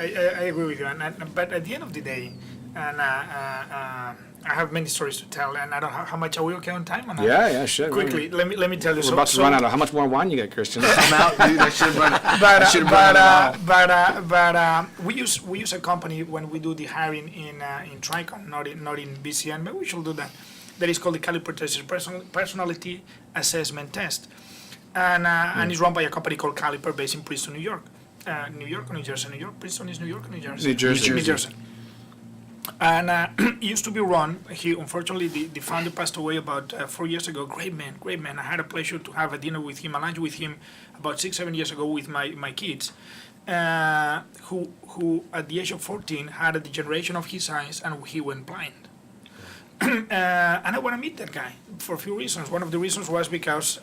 agree with you, but at the end of the day, and I have many stories to tell, and I don't know how much are we okay on time? Or not? Yeah, sure. Quickly, let me tell you. We're about to run out of. How much more wine you got, Christian? I'm out, dude. I should have run. But we use a company when we do the hiring in Tricon, not in BCN, but we should do that. That is called the Caliper Test, Personality Assessment Test, and it's run by a company called Caliper, based in Princeton, New York. New York or New Jersey? New York. Princeton is New York or New Jersey? New Jersey. New Jersey. And it used to be Ron. He, unfortunately, the founder passed away about 4 years ago. Great man. I had a pleasure to have a dinner with him, a lunch with him, about 6-7 years ago with my kids, who at the age of 14 had a degeneration of his eyes and he went blind. And I want to meet that guy for a few reasons. One of the reasons was because,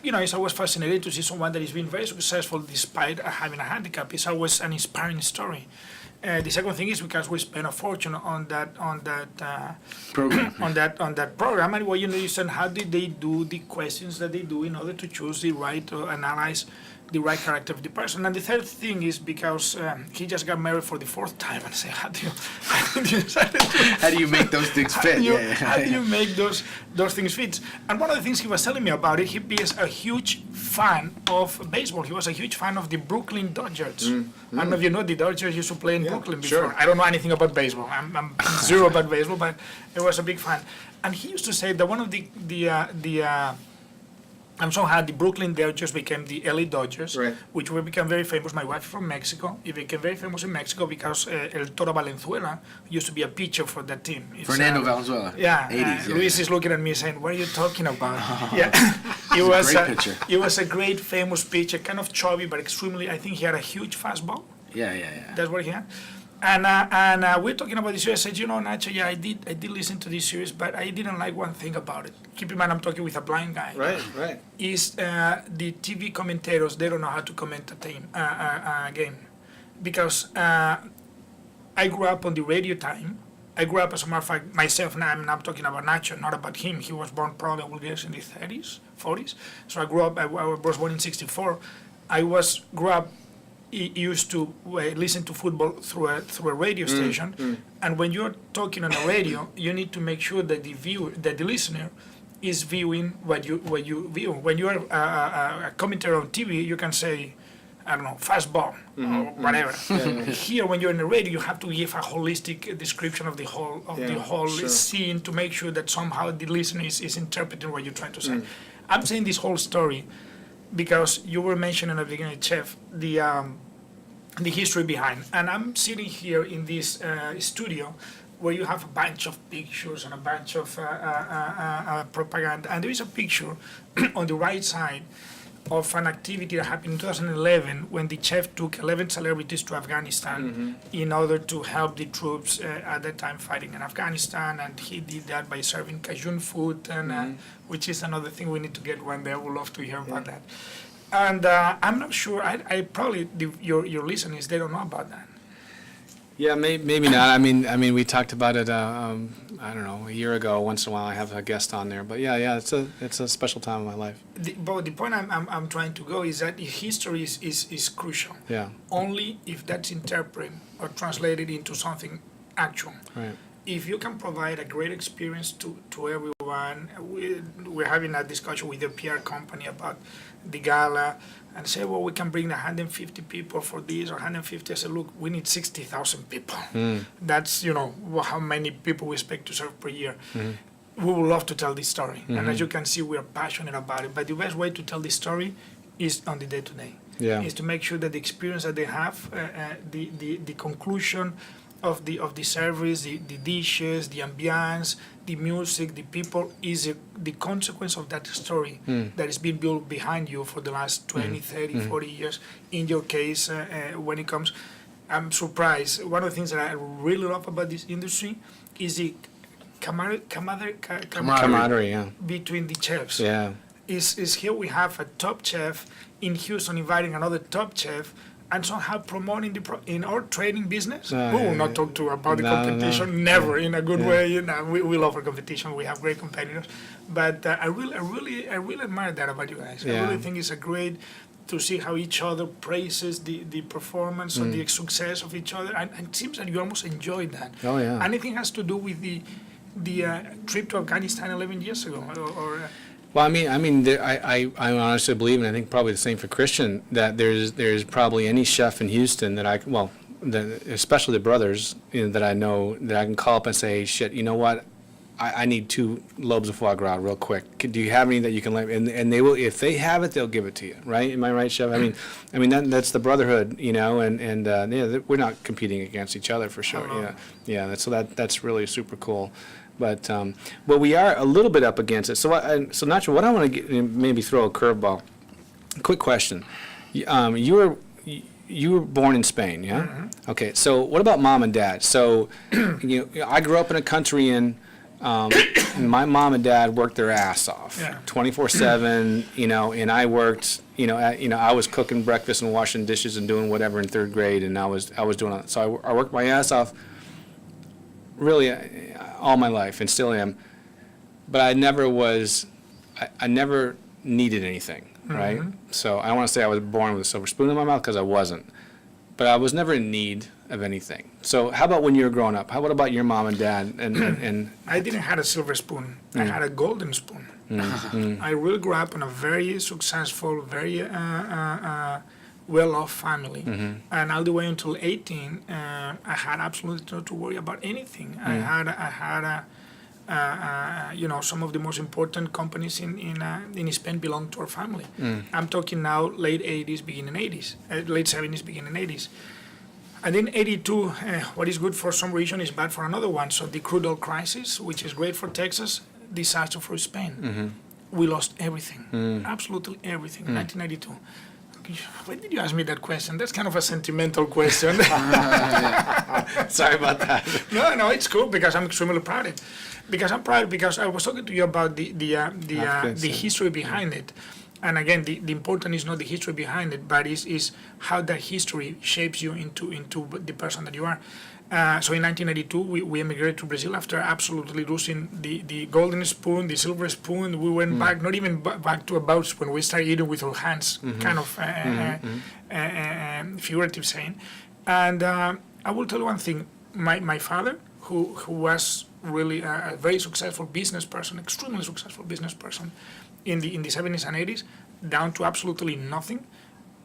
it's always fascinating to see someone that has been very successful despite having a handicap. It's always an inspiring story. The second thing is because we spent a fortune on that Program. on that program, and you understand how did they do the questions that they do in order to choose the right to analyze the right character of the person. And the third thing is because he just got married for the fourth time, and I say, how do you make those things fit? How do you make those things fit? And one of the things he was telling me about it, he is a huge fan of baseball. He was a huge fan of the Brooklyn Dodgers. I don't know if you know, the Dodgers used to play in Brooklyn before. Sure. I don't know anything about baseball. I'm zero about baseball, but he was a big fan. And he used to say that one of I'm so happy the Brooklyn Dodgers became the LA Dodgers, right, which will become very famous. My wife is from Mexico. It became very famous in Mexico because El Toro Valenzuela used to be a pitcher for that team. Fernando Valenzuela. Yeah. 80s, Luis is looking at me saying, what are you talking about? Yeah. He was a great pitcher. He was a great famous pitcher, kind of chubby, but extremely, I think he had a huge fastball. Yeah. That's what he had. And we're talking about this series. I said, Nacho, I did listen to this series, but I didn't like one thing about it. Keep in mind, I'm talking with a blind guy. Right. Is the TV commentators, they don't know how to comment a game. Because I grew up on the radio time. I grew up, as a matter of fact, myself, now I'm talking about Nacho, not about him. He was born probably, I will guess, in the 30s, 40s. So I grew up, I was born in 64. Grew up, used to listen to football through a radio station, and when you're talking on a radio, you need to make sure that the listener is viewing what you view. When you're a commentator on TV, you can say, I don't know, fastball or whatever. Here, when you're in the radio, you have to give a holistic description of the whole scene to make sure that somehow the listener is interpreting what you're trying to say. I'm saying this whole story because you were mentioning at the beginning, Chef, the history behind. And I'm sitting here in this studio where you have a bunch of pictures and a bunch of propaganda. And there is a picture on the right side of an activity that happened in 2011 when the chef took 11 celebrities to Afghanistan in order to help the troops at that time fighting in Afghanistan, and he did that by serving Cajun food, and which is another thing we need to get one day. I would love to hear about that. And I'm not sure. I probably your listeners, they don't know about that. Yeah, maybe not. I mean, we talked about it. I don't know, a year ago. Once in a while, I have a guest on there. But yeah, it's a special time in my life. But the point I'm trying to go is that history is crucial. Yeah. Only if that's interpreted or translated into something actual. Right. If you can provide a great experience to everyone, we're having a discussion with the PR company about the gala, and say, well, we can bring 150 people for this or 150. I said, look, we need 60,000 people. That's, how many people we expect to serve per year. We would love to tell this story. And as you can see, we are passionate about it. But the best way to tell this story is on the day-to-day. Yeah. Is to make sure that the experience that they have, the conclusion of the service, the dishes, the ambiance, the music, the people is the consequence of that story that is being built behind you for the last 20, 30, 40 years. In your case, when it comes, I'm surprised. One of the things that I really love about this industry is the Camaraderie, yeah. between the chefs. Yeah. Is here we have a top chef in Houston inviting another top chef, and somehow promoting in our training business. We will not talk about the competition, never in a good way. We love our competition. We have great competitors, but I really admire that about you guys. I really think it's a great to see how each other praises the performance or the success of each other, and it seems that you almost enjoy that. Oh yeah. Anything has to do with the trip to Afghanistan 11 years ago, or Well, I honestly believe, and I think probably the same for Christian, that there's probably any chef in Houston that especially the brothers, that I know that I can call up and say, shit, you know what, I need 2 lobes of foie gras real quick. Do you have any that you can let? And they will, if they have it, they'll give it to you, right? Am I right, chef? I mean that's the brotherhood, and we're not competing against each other for sure. Yeah. That's really super cool. But we are a little bit up against it. So Nacho, what I want to maybe throw a curveball. Quick question: you were born in Spain, yeah? Mm-hmm. Okay. So what about mom and dad? So I grew up in a country and my mom and dad worked their ass off, 24/7. And I worked. I was cooking breakfast and washing dishes and doing whatever in 3rd grade, and I was doing it. So I worked my ass off. Really, all my life, and still am, but I never needed anything, right? So I don't want to say I was born with a silver spoon in my mouth, because I wasn't, but I was never in need of anything. So how about when you were growing up? What about your mom and dad? And I didn't have a silver spoon. I had a golden spoon. I really grew up in a very successful, very well-off family, and all the way until 18, I had absolutely not to worry about anything. I had some of the most important companies in Spain belonged to our family. I'm talking now late 80s, beginning 80s, late 70s, beginning 80s. And in 82, what is good for some region is bad for another one. So the crude oil crisis, which is great for Texas, disaster for Spain. We lost everything, absolutely everything, in 1992. Why did you ask me that question? That's kind of a sentimental question. Sorry about that. No, it's cool because I'm extremely proud of it. Because I was talking to you about the history behind it. And again, the important is not the history behind it, but is how that history shapes you into the person that you are. So in 1992, we emigrated to Brazil after absolutely losing the golden spoon, the silver spoon. We went back, not even back to a bowl spoon. We started eating with our hands, kind of figurative saying. And I will tell you one thing. My father, who was really a very successful business person, extremely successful business person, in the 70s and 80s, down to absolutely nothing,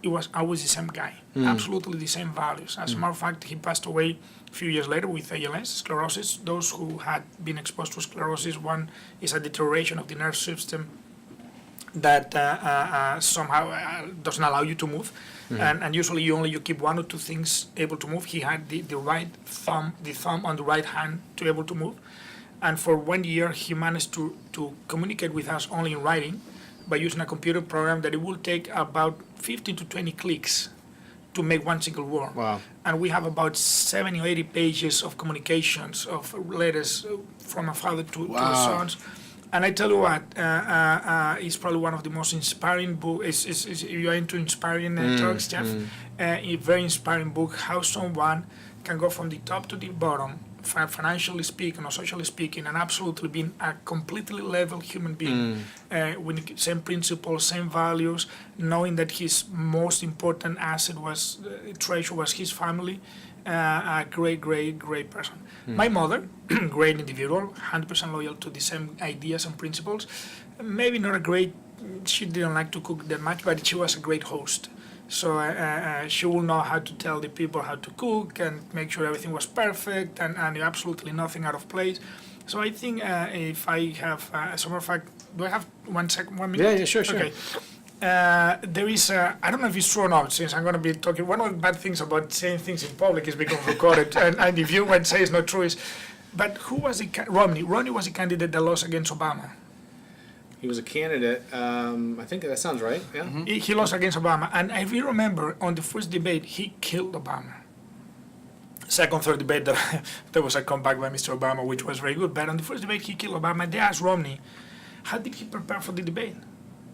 it was always the same guy, absolutely the same values. As a matter of fact, he passed away a few years later with ALS, sclerosis. Those who had been exposed to sclerosis, one is a deterioration of the nerve system that somehow doesn't allow you to move. And usually you keep 1 or 2 things able to move. He had the right thumb, the thumb on the right hand to able to move. And for 1 year, he managed to communicate with us only in writing. by using a computer program that it will take about 15 to 20 clicks to make one single word. Wow. And we have about 70 or 80 pages of communications, of letters from a father to the sons. And I tell you what, it's probably one of the most inspiring books. If you're into inspiring talks, Jeff, a very inspiring book, how someone can go from the top to the bottom, financially speaking or socially speaking, and absolutely being a completely level human being with the same principles, same values, knowing that his most important asset was, treasure was his family. A great person. My mother, great individual, 100% loyal to the same ideas and principles. Maybe not a great, she didn't like to cook that much, but she was a great host. So she will know how to tell the people how to cook and make sure everything was perfect and absolutely nothing out of place. So I think if I have, as a matter of fact, do I have 1 minute? Yeah, sure. Okay. There is, I don't know if it's true or not, since I'm going to be talking, one of the bad things about saying things in public is being recorded, and if you might say it's not true, is, but who was the, Romney? Romney was the candidate that lost against Obama. He was a candidate. I think that sounds right. Yeah. He lost against Obama, and if you remember, on the first debate, he killed Obama. Second, third debate, there was a comeback by Mr. Obama, which was very good, but on the first debate, he killed Obama. They asked Romney, how did he prepare for the debate?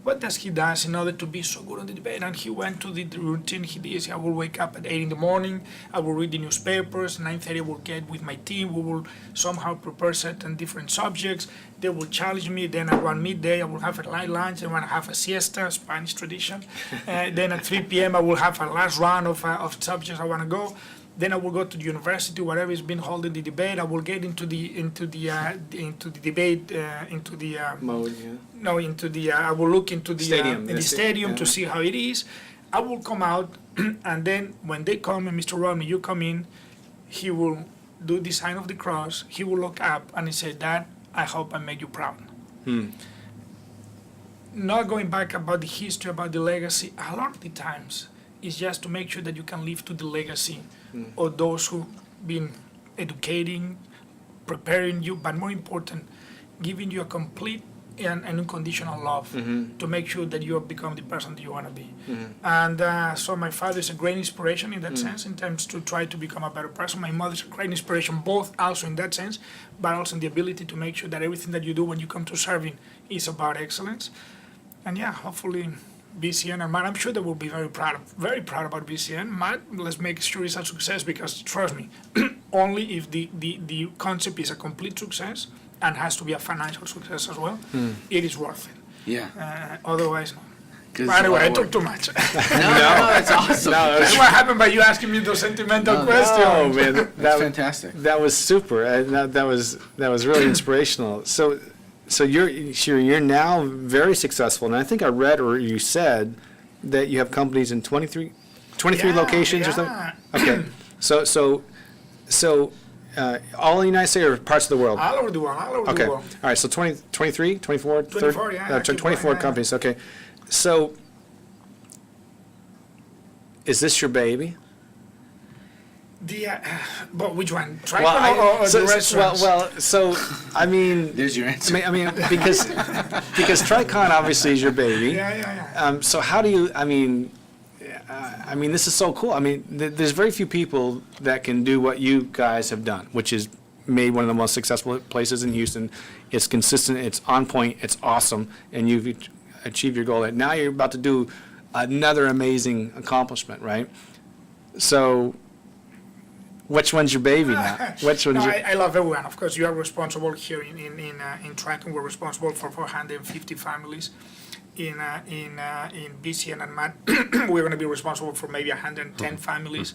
What does he do in order to be so good on the debate? And he went to the routine he did. I will wake up at 8 in the morning. I will read the newspapers. 9:30 I will get with my team. We will somehow prepare certain different subjects. They will challenge me. Then around midday I will have a light lunch. And when I have a siesta, Spanish tradition. Then at 3 p.m. I will have a last round of subjects I want to go. Then I will go to the university, whatever is being held in the debate. I will get into the debate, Mode. Yeah. no, into the, I will look into the Stadium, in the yes, stadium yeah. to see how it is. I will come out, and then when they come and Mr. Romney, you come in, he will do the sign of the cross. He will look up and he said, "Dad, I hope I make you proud." Not going back about the history, about the legacy. A lot of the times, it's just to make sure that you can live to the legacy of those who been educating, preparing you, but more important, giving you a complete and unconditional love to make sure that you have become the person that you want to be. And so my father is a great inspiration in that sense, in terms to try to become a better person. My mother is a great inspiration, both also in that sense, but also in the ability to make sure that everything that you do when you come to serving is about excellence. And yeah, hopefully BCN and Matt, I'm sure they will be very proud about BCN. Matt, let's make sure it's a success, because trust me, only if the concept is a complete success and has to be a financial success as well, it is worth it. Yeah. Otherwise, no. 'Cause But anyway, I it's a lot talk of too much. No, it's awesome. That's what happened by you asking me those sentimental questions. Oh man, That's fantastic. That was super. That was really inspirational. So you're now very successful, and I think I read or you said that you have companies in 23 Yeah, locations or something. Okay, so all in the United States or parts of the world? All over the world, Okay, all right. So 23, 24, 24, yeah, I keep 24 going, yeah. companies. Okay, so is this your baby? But which one? Tricon or the restaurants? So I mean, There's your answer. I mean, because Tricon obviously is your baby. Yeah. So how do you? I mean, this is so cool. I mean, there's very few people that can do what you guys have done, which is made one of the most successful places in Houston. It's consistent. It's on point. It's awesome, and you've achieved your goal. And now you're about to do another amazing accomplishment, right? So. Which one's your baby now? Which one's your... I love everyone. Of course, you are responsible here in Triton. We're responsible for 450 families. In BCN and MAT, we're going to be responsible for maybe 110 families.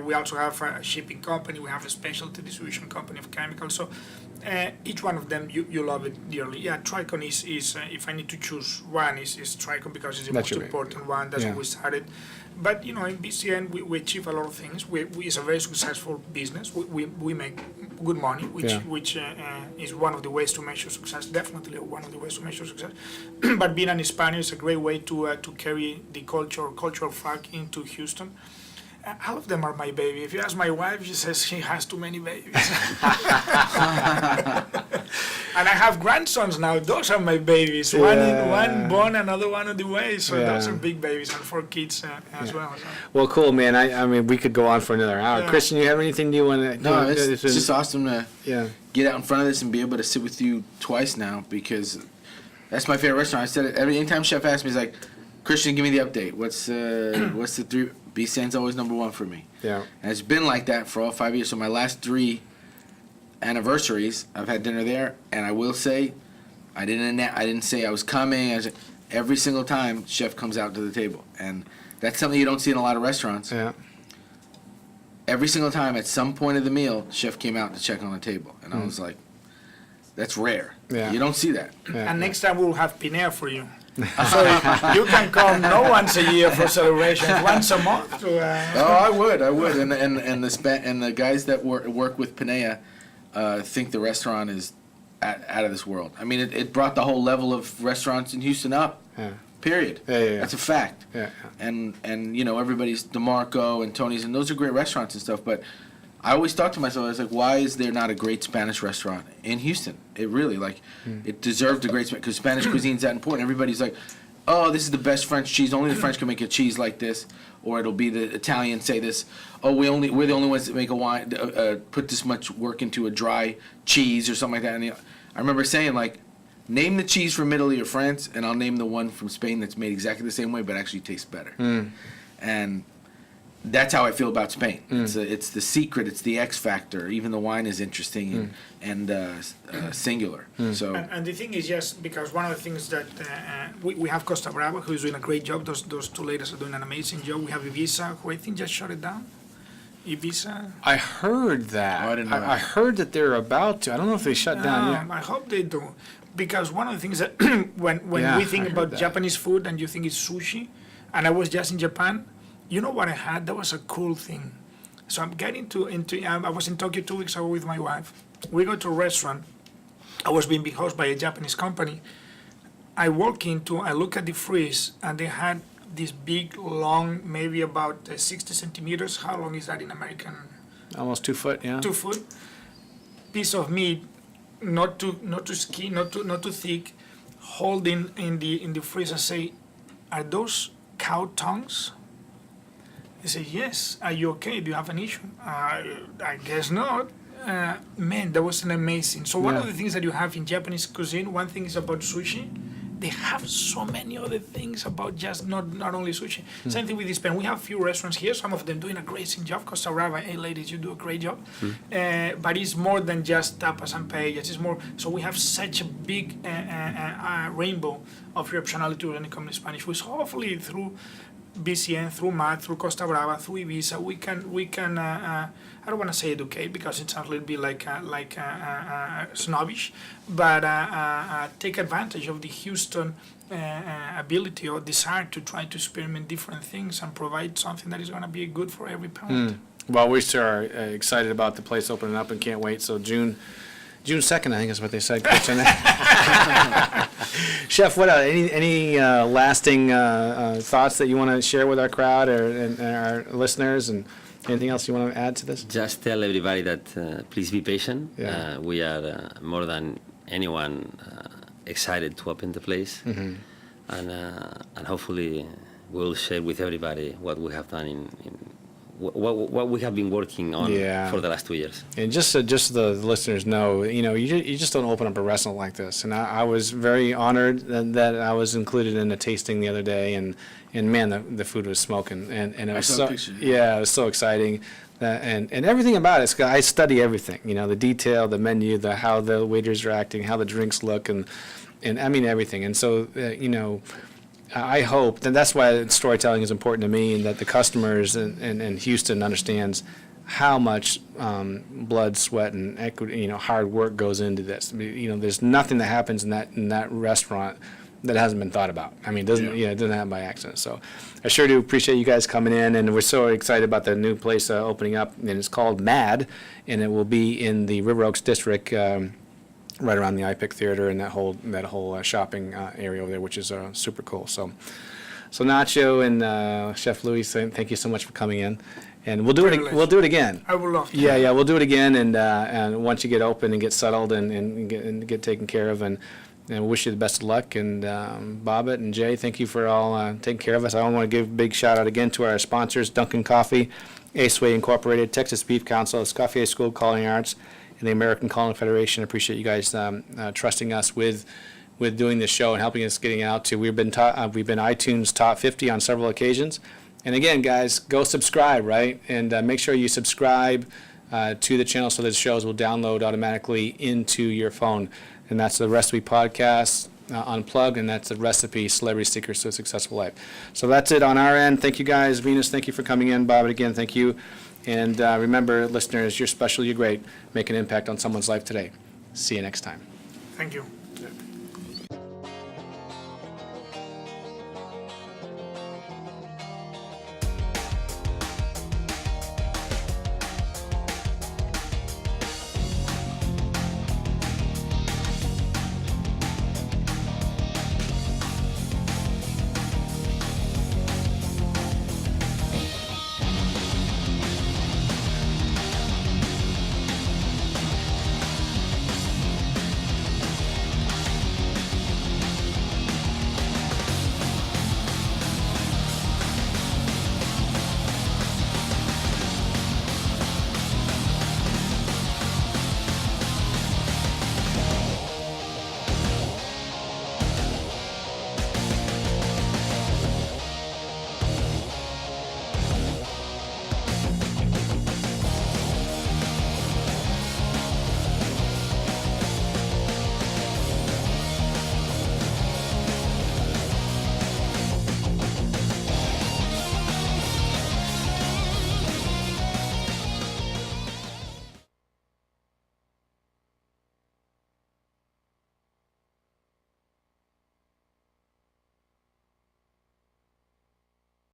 We also have a shipping company. We have a specialty distribution company of chemicals. So each one of them, you love it dearly. Yeah, Tricon is if I need to choose one, is Tricon, because it's the most important one. That's where we started. But, in BCN, we achieve a lot of things. It's a very successful business. We make good money, which is one of the ways to measure success, definitely one of the ways to measure success. But being an Hispanic is a great way to carry the cultural flag into Houston. All of them are my baby. If you ask my wife, she says she has too many babies. And I have grandsons now. Those are my babies. One born, another one on the way. So those are big babies, and 4 kids as well. So. Well, cool, man. I mean, we could go on for another hour. Yeah. Christian, you have anything you want to? No, it's just awesome to get out in front of this and be able to sit with you twice now, because that's my favorite restaurant. I said it anytime chef asks me, he's like, Christian, give me the update. What's the 3? BCN's always number 1 for me. Yeah. And it's been like that for all 5 years. So my last 3 anniversaries, I've had dinner there, and I will say, I didn't say I was coming. Every single time, chef comes out to the table, and that's something you don't see in a lot of restaurants. Yeah. Every single time, at some point of the meal, chef came out to check on the table, and I was like, that's rare. Yeah. You don't see that. Yeah. And next time we'll have Pinea for you. So you can come not once a year for celebrations, once a month. I would, and the guys that work with Pinea think the restaurant is out of this world. I mean, it brought the whole level of restaurants in Houston up. Yeah. Period. Yeah. That's a fact. Yeah. And everybody's DeMarco and Tony's, and those are great restaurants and stuff. But I always thought to myself, I was like, why is there not a great Spanish restaurant in Houston? It really, it deserved a great, because Spanish cuisine's that important. Everybody's like, oh, this is the best French cheese. Only the French can make a cheese like this. Or it'll be the Italians say this. Oh, we're the only ones that make a wine, put this much work into a dry cheese or something like that. And I remember saying, name the cheese from Italy or France, and I'll name the one from Spain that's made exactly the same way, but actually tastes better. And that's how I feel about Spain. It's the secret. It's the X factor. Even the wine is interesting and singular. So. And the thing is, just because one of the things that we have Costa Brava, who's doing a great job. Those 2 ladies are doing an amazing job. We have Ibiza, who I think just shut it down. Ibiza. I heard that. Oh, I didn't know that. I heard that they're about to. I don't know if they shut down yet. I hope they do, because one of the things that when Yeah, we think I heard about that. Japanese food and you think it's sushi, and I was just in Japan, you know what I had? That was a cool thing. So I'm getting into I was in Tokyo 2 weeks ago with my wife. We go to a restaurant. I was being hosted by a Japanese company. I look at the fridge, and they had this big, long, maybe about 60 centimeters. How long is that in American? Almost 2 foot, yeah. 2 foot piece of meat, not too skinny, not too thick, holding in the fridge. I say, are those cow tongues? They say, yes. Are you okay? Do you have an issue? I guess not. Man, that was an amazing. So one of the things that you have in Japanese cuisine, one thing is about sushi. They have so many other things about just not only sushi. Same thing with Spain. We have a few restaurants here, some of them doing a great job. Costa Brava, hey ladies, you do a great job. But it's more than just tapas and paellas. It's more, so we have such a big rainbow of optionality when it comes to Spanish food. So hopefully through BCN, through MAD, through Costa Brava, through Ibiza, we can I don't want to say educate because it sounds a little bit like snobbish, but take advantage of the Houston ability or desire to try to experiment different things and provide something that is going to be good for every parent. Well, we sure are excited about the place opening up and can't wait. So June 2nd, I think is what they said. Chef, what any lasting thoughts that you want to share with our crowd and our listeners, and anything else you want to add to this? Just tell everybody that please be patient. Yeah. We are more than anyone excited to open the place, and hopefully we'll share with everybody what we have done in what we have been working on for the last 2 years. And just so the listeners know, you just don't open up a restaurant like this. And I was very honored that I was included in the tasting the other day, and man, the food was smoking, and it was it was so exciting. And everything about it, I study everything. The detail, the menu, how the waiters are acting, how the drinks look, and I mean everything. And so I hope, and that's why storytelling is important to me, and that the customers in Houston understands how much blood, sweat, and equity, hard work goes into this. There's nothing that happens in that restaurant that hasn't been thought about. I mean, it doesn't happen by accident. So I sure do appreciate you guys coming in, and we're so excited about the new place opening up, and it's called MAD, and it will be in the River Oaks district, right around the IPIC Theater and that whole shopping area over there, which is super cool. So Nacho and Chef Luis, thank you so much for coming in. And we'll do it. Privilege. We'll do it again. I would love to. Yeah, we'll do it again, and once you get open and get settled and get taken care of, and we wish you the best of luck. And Bobbitt and Jay, thank you for all taking care of us. I want to give a big shout out again to our sponsors: Dunkin' Coffee, Aceway Incorporated, Texas Beef Council, Escoffier School of Culinary Arts, and the American Culinary Federation. I appreciate you guys trusting us with doing this show and helping us getting out to. We've been iTunes top 50 on several occasions. And again, guys, go subscribe, right? And make sure you subscribe to the channel so that the shows will download automatically into your phone. And that's the Recipe Podcast Unplugged, and that's the Recipe Celebrity Secrets to a Successful Life. So that's it on our end. Thank you, guys. Venus, thank you for coming in. Bob, again, thank you. And remember, listeners, you're special, you're great. Make an impact on someone's life today. See you next time. Thank you.